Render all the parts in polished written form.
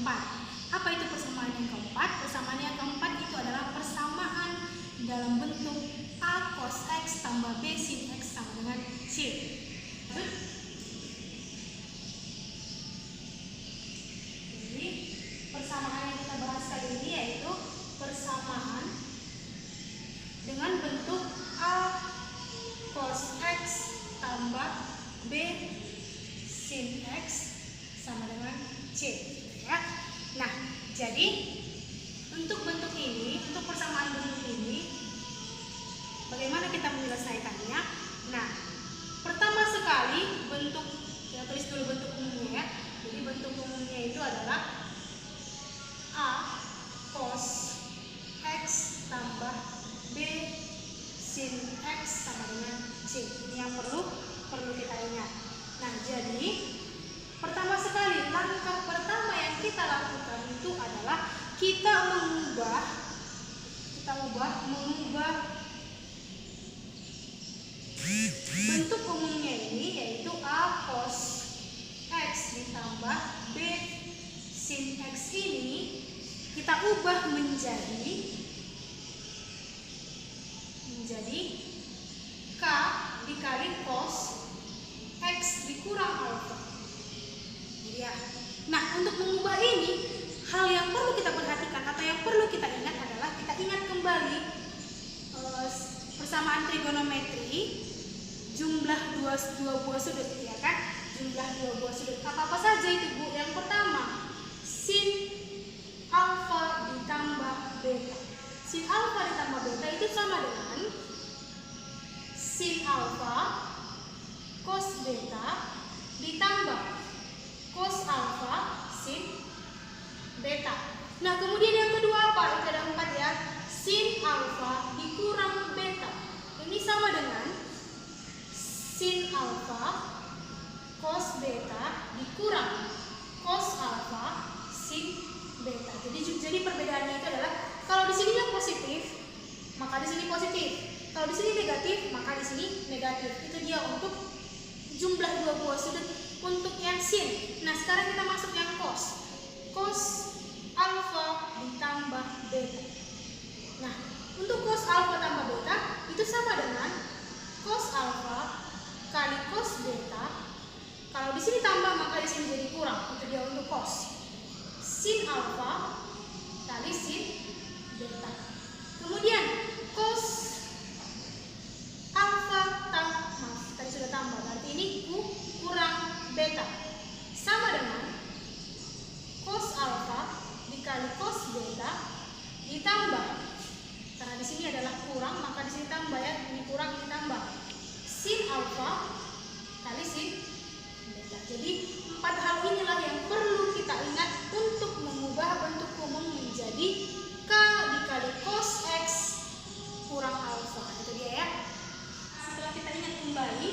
keempat. Apa itu persamaan yang keempat? Persamaan yang keempat itu adalah persamaan dalam bentuk A cos X tambah B sin X sama dengan C. Jadi persamaan yang kita bahas kali ini yaitu persamaan dengan bentuk A cos X tambah B sin X sama dengan C, ya. Nah, jadi untuk bentuk ini, untuk persamaan bentuk ini, bagaimana kita menyelesaikannya? Nah, pertama sekali bentuk, kita tulis dulu bentuk umumnya ya. Jadi bentuk umumnya itu adalah A cos X tambah B sin X sama dengan C. Ini yang perlu kita ingat. Nah, jadi pertama sekali, langkah pertama yang kita lakukan itu adalah kita mengubah bentuk umumnya ini, yaitu A cos X ditambah B sin X ini kita ubah menjadi K dikali cos X dikurang alfa. Ya. Nah, untuk mengubah ini, hal yang perlu kita perhatikan atau yang perlu kita ingat adalah kita ingat kembali persamaan trigonometri jumlah dua buah sudut, ya kan? Jumlah dua buah sudut. Apa saja itu, Bu? Yang pertama, sin alfa ditambah beta. Sin alfa ditambah beta itu sama dengan sin alfa cos beta ditambah cos alfa sin beta. Nah, kemudian yang kedua apa? Itu ada 4 ya. Sin alfa dikurang beta. Ini sama dengan sin alfa cos beta dikurang cos alfa sin beta. Jadi perbedaannya itu adalah kalau di sini yang positif, maka di sini positif. Kalau di sini negatif, maka di sini negatif. Itu dia untuk jumlah dua buah sudut untuk yang sin. Nah, sekarang kita masuk yang cos. Cos alfa ditambah beta. Nah, untuk cos alfa tambah beta itu sama dengan cos alfa kali cos beta. Kalau di sini tambah, maka di sini jadi kurang. Itu dia untuk cos. Sin alfa kali sin beta. Kemudian cos alfa tadi sudah tambah, berarti ini kurang beta sama dengan cos alfa dikali cos beta ditambah, karena di sini adalah kurang maka di sini tambah ya, ini kurang ini tambah, sin alfa kali sin beta. Jadi 4 hal inilah yang perlu kita ingat untuk mengubah bentuk umum menjadi K dikali cos X kurang alfa. Itu dia ya. Setelah kita ingat kembali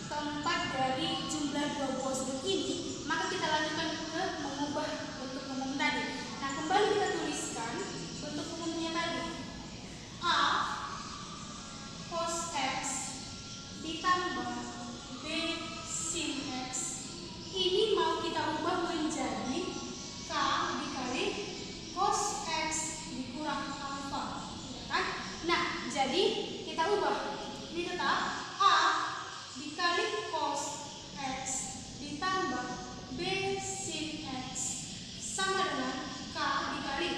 keempat dari jumlah dua buah sudut ini, maka kita lanjutkan ke mengubah bentuk umum tadi. Nah, kembali kita tuliskan bentuk umumnya tadi. A cos X ditambah B sin X ini mau kita ubah menjadi K dikali cos X dikurang alfa, ya kan? Nah, jadi kita ubah. Ini tetap A dikali cos X ditambah B sin X sama dengan K dikali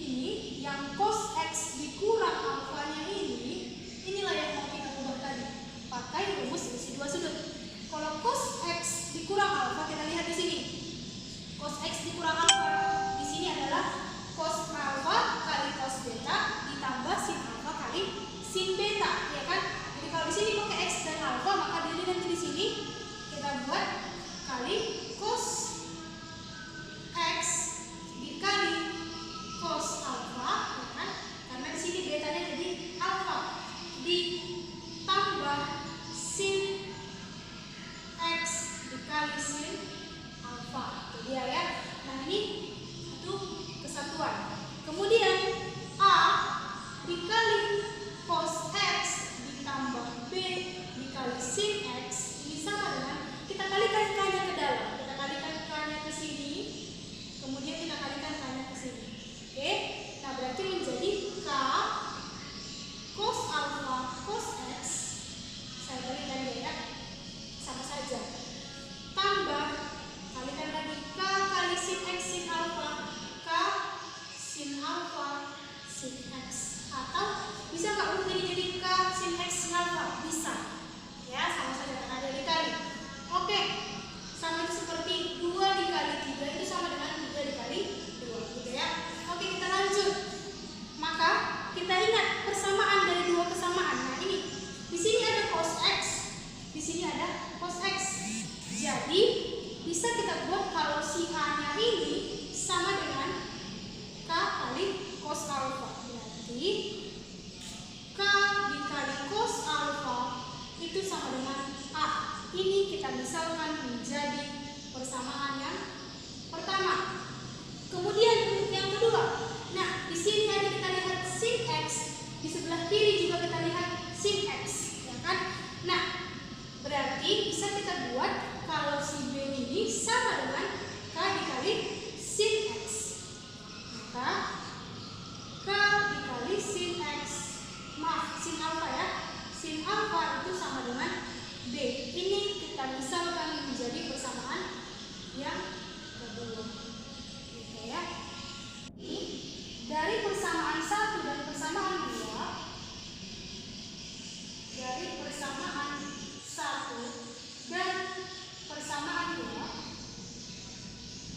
ini yang cos X dikurang alfanya ini, inilah yang mau kita ubah tadi pakai rumus isi dua sudut. Kalau cos X dikurang alfa, kita lihat di sini cos X dikurang alfa di sini adalah cos alfa kali cos beta ditambah sin alfa kali sin beta, ya kan? Jadi kalau di sini pakai X dan alfa, maka jadi nanti di sini kita buat kali cos X dikali cos alfa, ya kan? Karena di sini betanya jadi alfa ditambah sin X dikali sin alfa. Itu dia ya. Nah, ini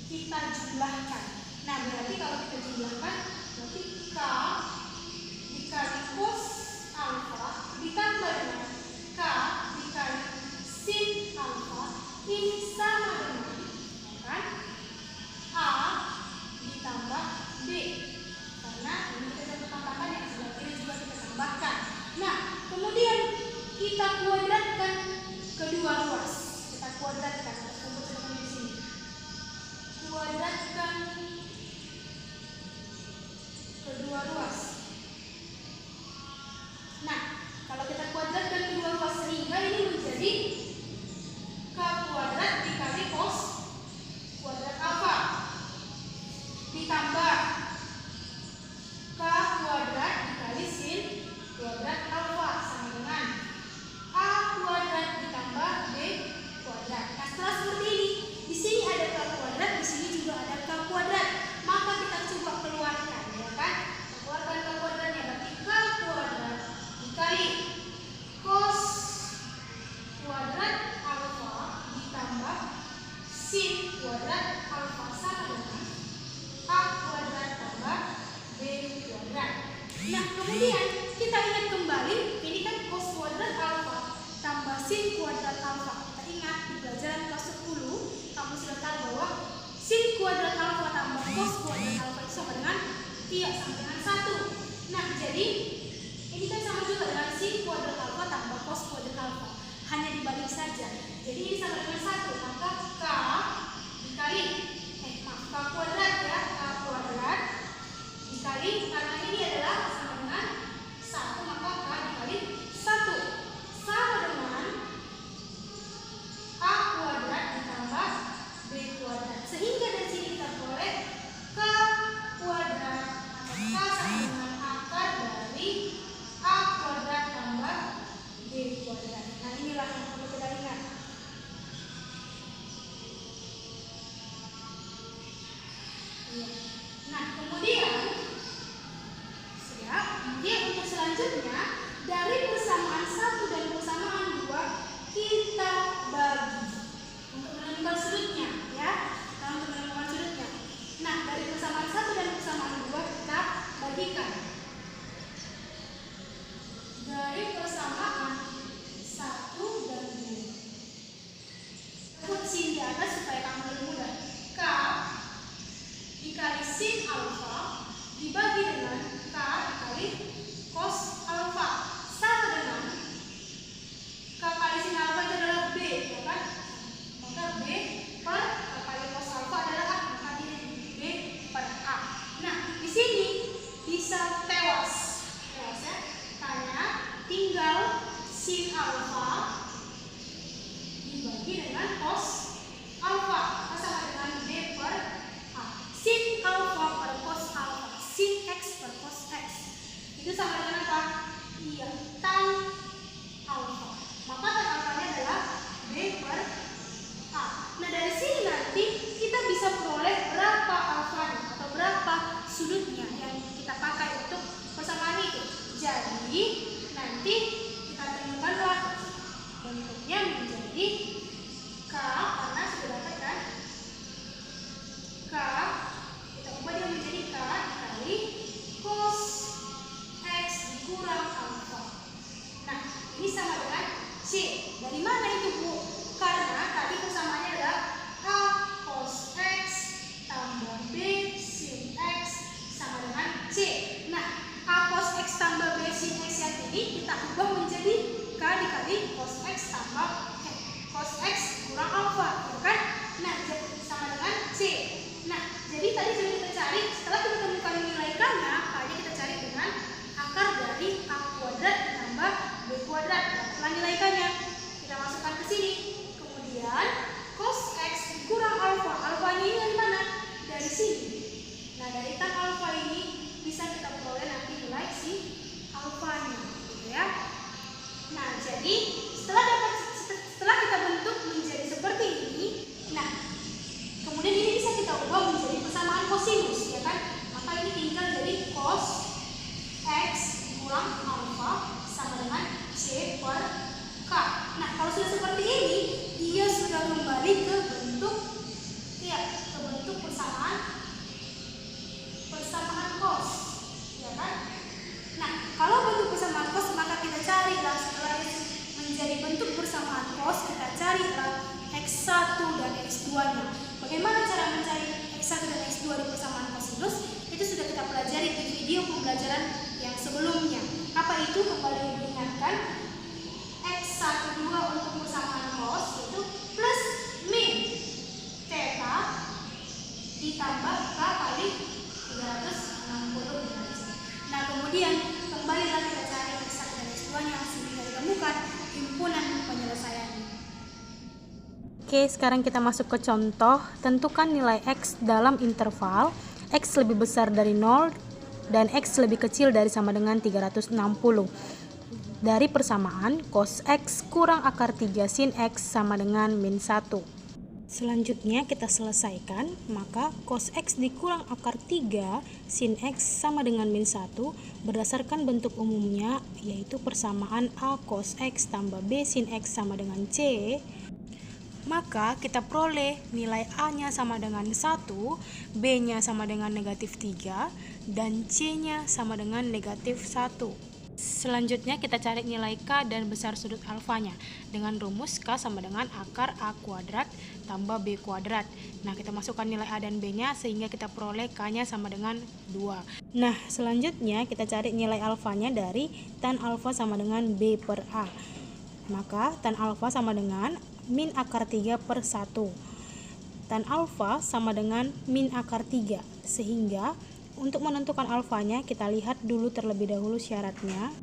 kita jumlahkan. Nah, berarti kalau kita jumlahkan, berarti K dikali cos alfa ditambah dengan K dikali sin alfa ini sama dengan kan? A ditambah B. Karena ini kita sudah tambahkan yang sebelah kiri juga kita tambahkan. Nah, kemudian kita kuadratkan kedua ruas. Kita kuadratkan, sebut di sini. Kuadratkan kedua ruas. Nah, kalau kita kuadratkan kedua ruas sehingga ini menjadi K kuadrat dikali cos kuadrat alfa ditambah K kuadrat dikali sin kuadrat alfa sama dengan A kuadrat ditambah B kuadrat. Nah, setelah seperti ini, di sini ada K kuadrat, di sini juga ada K kuadrat. Maka kita coba keluarkan, ya kan? Kita keluarkan K kuadratnya, berarti K kuadrat dikali cos kuadrat alfa ditambah sin kuadrat alfa sama dengan A kuadrat tambah B kuadrat. Nah, kemudian kita ingat kembali, ini kan cos kuadrat alfa tambah sin kuadrat alfa. Kita ingat di pelajaran kelas 10, kamu sudah tahu bahwa sin kuadrat alfa tambah cos kuadrat alfa itu sama dengan 3 sama dengan 1. Nah, jadi ini kan sama juga dengan sin kuadrat alfa tambah cos kuadrat alfa. Hanya dibalik saja. Jadi ini sama dengan 1, maka K dikali K kuadrat ya, K kuadrat dikali, karena ini adalah sama dengan 1, maka K dikali 1 sama dengan A kuadrat ditambah B kuadrat. Sehingga dari sini kita boleh K kuadrat atau K sama dengan akar dari A kuadrat tambah B kuadrat. Nah, inilah yang perlu kita ingat. Nah, kemudian untuk selanjutnya dari persamaan 1 dan persamaan 2 kita bagi untuk menemukan sudutnya, ya. Kita untuk menemukan sudutnya. Nah, dari persamaan 1 dan persamaan 2 kita bagikan. Dari persamaan 1 dan 2. Put sin di atas supaya kamu lebih mudah. K dikali sin alfa dibagi dengan K dikali cos alfa sama dengan K kali sin alfa itu adalah B, ya kan? Maka B per K kali cos alfa adalah A, maka ini B per A. Nah, di sini bisa tewas ya. Karena tinggal sin alfa dibagi dengan cos alfa sama dengan B per A. Sin alfa per cos alfa, sin X cari adalah X1 dan X2-nya. Bagaimana cara mencari X1 dan X2 di persamaan kosinus? Itu sudah kita pelajari di video pembelajaran yang sebelumnya. Apa itu? Kembali diingatkan, X1 untuk persamaan cos yaitu plus min theta ditambah K kali 360 derajat. Nah, kemudian kembalilah kita cari X1 dan X2-nya sehingga ditemukan himpunan penyelesaiannya. Oke, sekarang kita masuk ke contoh. Tentukan nilai X dalam interval X lebih besar dari 0 dan X lebih kecil dari sama dengan 360. Dari persamaan cos X kurang akar 3 sin X sama dengan min 1. Selanjutnya kita selesaikan, maka cos X dikurang akar 3 sin X sama dengan min 1 berdasarkan bentuk umumnya, yaitu persamaan A cos X tambah B sin X sama dengan C. Maka kita peroleh nilai A-nya sama dengan 1, B-nya sama dengan negatif 3, dan C-nya sama dengan negatif 1. Selanjutnya kita cari nilai K dan besar sudut alfanya dengan rumus K sama dengan akar A kuadrat tambah B kuadrat. Nah, kita masukkan nilai A dan B-nya sehingga kita peroleh K-nya sama dengan 2. Nah, selanjutnya kita cari nilai alfanya dari tan alfa sama dengan B per A. Maka tan alfa sama dengan min akar 3 per 1. Tan alfa sama dengan min akar 3. Sehingga untuk menentukan alfanya kita lihat dulu terlebih dahulu syaratnya.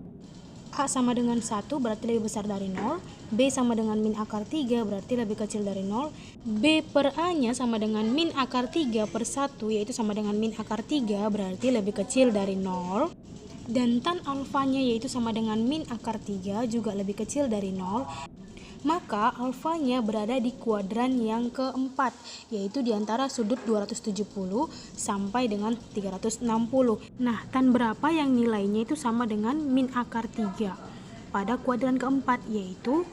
A sama dengan 1 berarti lebih besar dari 0. B sama dengan min akar 3 berarti lebih kecil dari 0. B per A nya sama dengan min akar 3 per 1 yaitu sama dengan min akar 3 berarti lebih kecil dari 0. Dan tan alfanya yaitu sama dengan min akar 3 juga lebih kecil dari 0. Maka alfanya berada di kuadran yang keempat, yaitu di antara sudut 270 sampai dengan 360. Nah, tan berapa yang nilainya itu sama dengan min akar 3 pada kuadran keempat, yaitu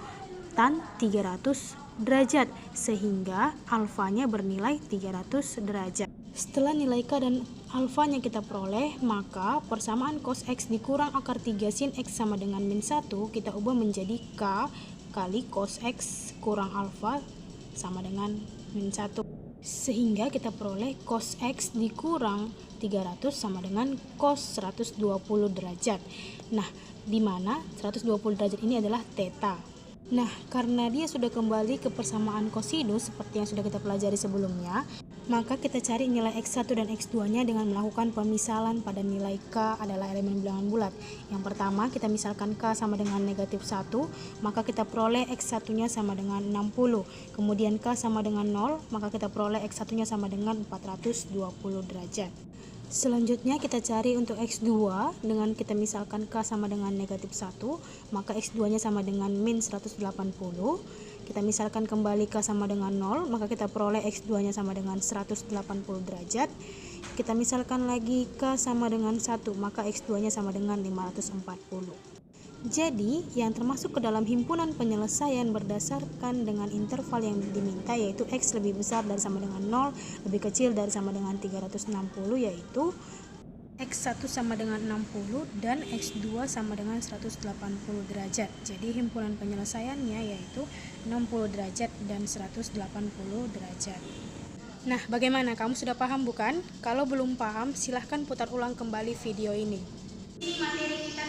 tan 300 derajat, sehingga alfanya bernilai 300 derajat. Setelah nilai K dan alfanya kita peroleh, maka persamaan cos X dikurang akar 3 sin X sama dengan min 1 kita ubah menjadi K kali cos X kurang alfa sama dengan min 1. Sehingga kita peroleh cos X dikurang 300 sama dengan cos 120 derajat. Nah, di mana 120 derajat ini adalah theta. Nah, karena dia sudah kembali ke persamaan kosinus seperti yang sudah kita pelajari sebelumnya, maka kita cari nilai X1 dan X2-nya dengan melakukan pemisalan pada nilai K adalah elemen bilangan bulat. Yang pertama, kita misalkan K sama dengan negatif 1, maka kita peroleh X1-nya sama dengan 60. Kemudian K sama dengan 0, maka kita peroleh X1-nya sama dengan 420 derajat. Selanjutnya kita cari untuk X2 dengan kita misalkan K sama dengan negatif 1, maka X2-nya sama dengan min 180. Kita misalkan kembali K sama dengan 0, maka kita peroleh X2-nya sama dengan 180 derajat. Kita misalkan lagi K sama dengan 1, maka X2-nya sama dengan 540. Jadi, yang termasuk ke dalam himpunan penyelesaian berdasarkan dengan interval yang diminta yaitu X lebih besar dari sama dengan 0, lebih kecil dari sama dengan 360, yaitu X1 sama dengan 60 dan X2 sama dengan 180 derajat. Jadi himpunan penyelesaiannya yaitu 60 derajat dan 180 derajat. Nah, bagaimana? Kamu sudah paham bukan? Kalau belum paham, silahkan putar ulang kembali video ini. Ini materi kita